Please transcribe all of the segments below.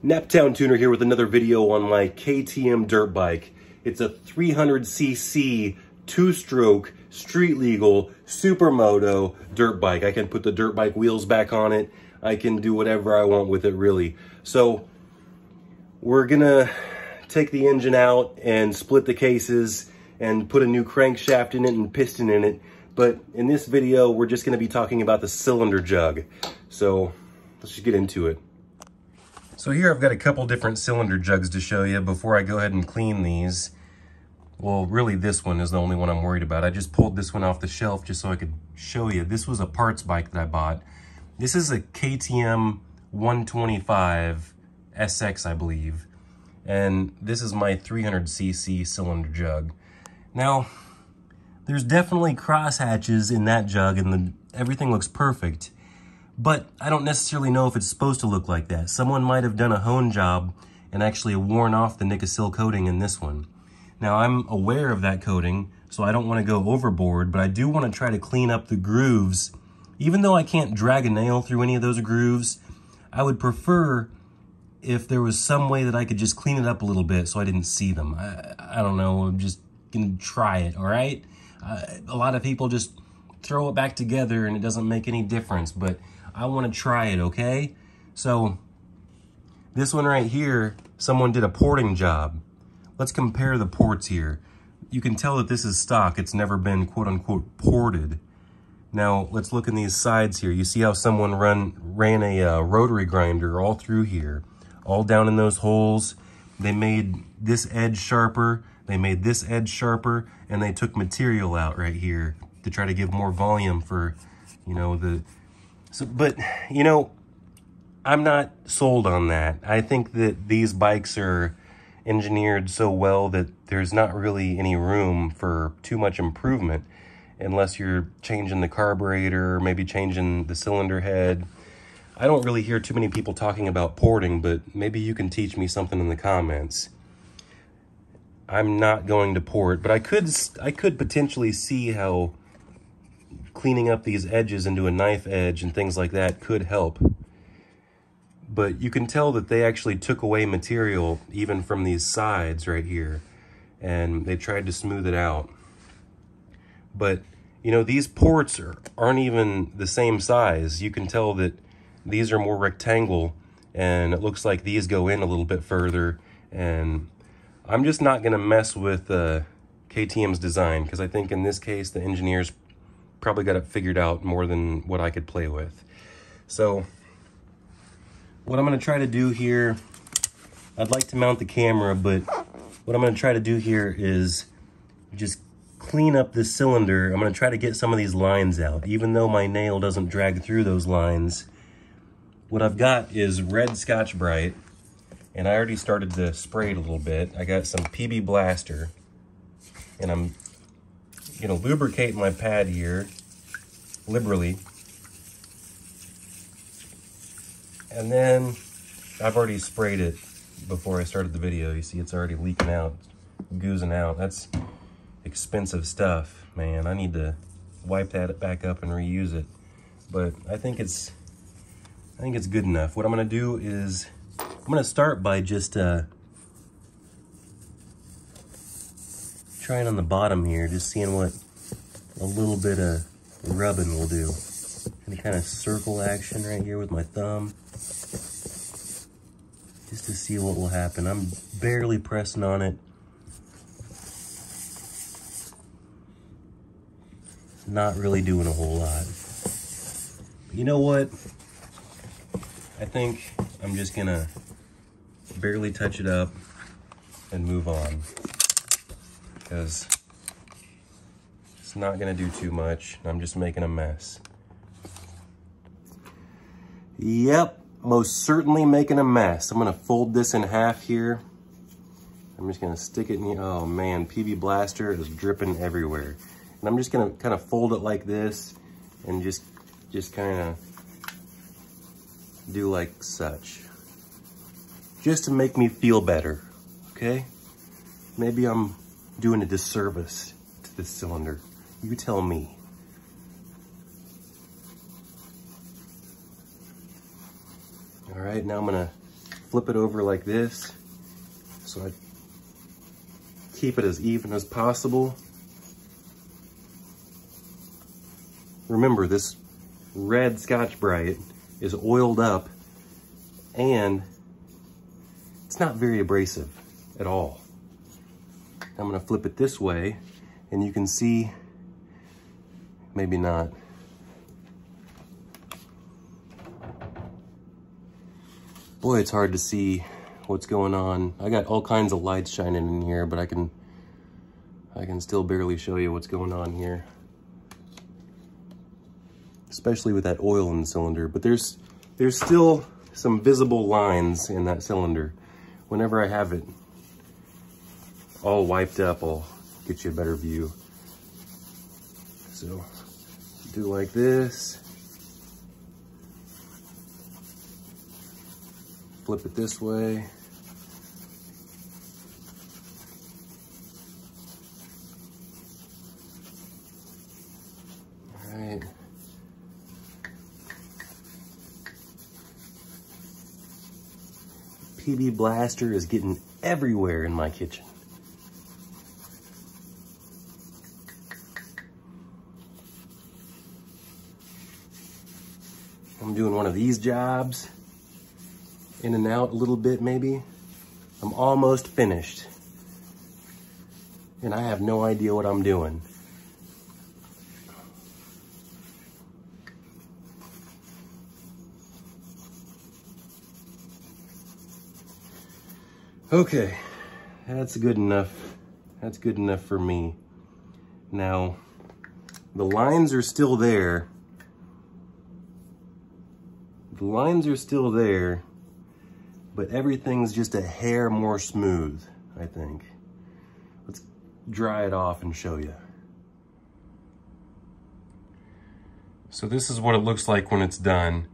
Naptown Tuner here with another video on my KTM dirt bike. It's a 300cc, two-stroke, street legal, supermoto dirt bike. I can put the dirt bike wheels back on it. I can do whatever I want with it, really. So we're gonna take the engine out and split the cases and put a new crankshaft in it and piston in it. But in this video, we're just gonna be talking about the cylinder jug. So let's just get into it. So here I've got a couple different cylinder jugs to show you before I go ahead and clean these. Well, really this one is the only one I'm worried about. I just pulled this one off the shelf just so I could show you. This was a parts bike that I bought. This is a KTM 125 SX, I believe. And this is my 300cc cylinder jug. Now, there's definitely cross hatches in that jug and everything looks perfect. But I don't necessarily know if it's supposed to look like that. Someone might have done a hone job and actually worn off the nikasil coating in this one. Now I'm aware of that coating, so I don't want to go overboard, but I do want to try to clean up the grooves. Even though I can't drag a nail through any of those grooves, I would prefer if there was some way that I could just clean it up a little bit so I didn't see them. I don't know, I'm just gonna try it, all right? A lot of people just throw it back together and it doesn't make any difference, but I want to try it, okay? So this one right here, someone did a porting job. Let's compare the ports here. You can tell that this is stock. It's never been quote unquote ported. Now let's look in these sides here. You see how someone ran a rotary grinder all through here, all down in those holes. They made this edge sharper, they made this edge sharper, and they took material out right here to try to give more volume for, you know, but, you know, I'm not sold on that. I think that these bikes are engineered so well that there's not really any room for too much improvement unless you're changing the carburetor, maybe changing the cylinder head. I don't really hear too many people talking about porting, but maybe you can teach me something in the comments. I'm not going to port, but I could potentially see how cleaning up these edges into a knife edge and things like that could help. But you can tell that they actually took away material even from these sides right here, and they tried to smooth it out. But, you know, these ports aren't even the same size. You can tell that these are more rectangle, and it looks like these go in a little bit further. And I'm just not going to mess with KTM's design, because I think in this case the engineers probably got it figured out more than what I could play with. So what I'm going to try to do here, I'd like to mount the camera, but what I'm going to try to do here is just clean up this cylinder. I'm going to try to get some of these lines out, even though my nail doesn't drag through those lines. What I've got is red Scotch-Brite, and I already started to spray it a little bit. I got some PB Blaster, and I'm going to lubricate my pad here liberally. And then I've already sprayed it before I started the video. You see it's already leaking out, goozing out. That's expensive stuff, man. I need to wipe that back up and reuse it. But I think it's good enough. What I'm gonna do is I'm gonna start by just trying on the bottom here, just seeing what a little bit of rubbing will do. Any kind of circle action right here with my thumb, just to see what will happen. I'm barely pressing on it. Not really doing a whole lot. But you know what? I think I'm just gonna barely touch it up and move on, because it's not gonna do too much. I'm just making a mess. Yep, most certainly making a mess. I'm gonna fold this in half here. I'm just gonna stick it in here. Oh man, PB Blaster is dripping everywhere. And I'm just gonna kind of fold it like this and just kind of do like such. Just to make me feel better, okay? Maybe I'm doing a disservice to this cylinder. You tell me. All right, now I'm gonna flip it over like this, so I keep it as even as possible. Remember, this red Scotch-Brite is oiled up and it's not very abrasive at all. I'm gonna flip it this way and you can see, maybe not. Boy, it's hard to see what's going on. I got all kinds of lights shining in here, but I can still barely show you what's going on here. Especially with that oil in the cylinder, but there's still some visible lines in that cylinder. Whenever I have it all wiped up, I'll get you a better view. So, do like this. Flip it this way. All right. PB Blaster is getting everywhere in my kitchen. I'm doing one of these jobs, in and out a little bit maybe. I'm almost finished. And I have no idea what I'm doing. Okay, that's good enough. That's good enough for me. Now, the lines are still there. The lines are still there, but everything's just a hair more smooth, I think. Let's dry it off and show you. So this is what it looks like when it's done.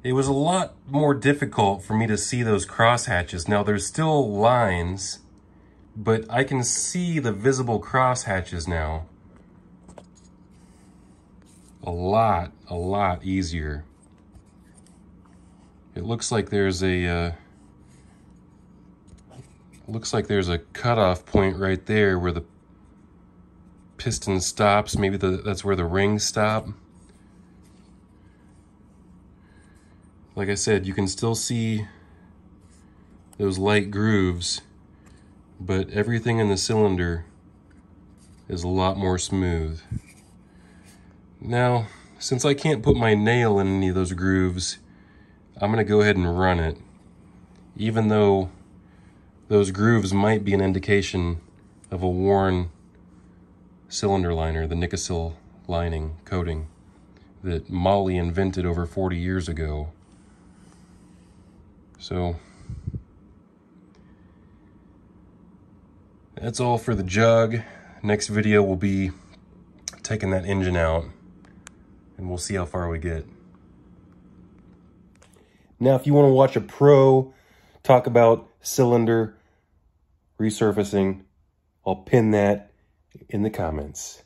It was a lot more difficult for me to see those crosshatches. Now there's still lines, but I can see the visible crosshatches now. A lot easier. It looks like there's a cutoff point right there where the piston stops. Maybe that's where the rings stop. Like I said, you can still see those light grooves, but everything in the cylinder is a lot more smooth. Now, since I can't put my nail in any of those grooves, I'm gonna go ahead and run it, even though those grooves might be an indication of a worn cylinder liner, the nikasil lining coating that Molly invented over 40 years ago. So that's all for the jug. Next video will be taking that engine out and we'll see how far we get. Now, if you want to watch a pro talk about cylinder resurfacing, I'll pin that in the comments.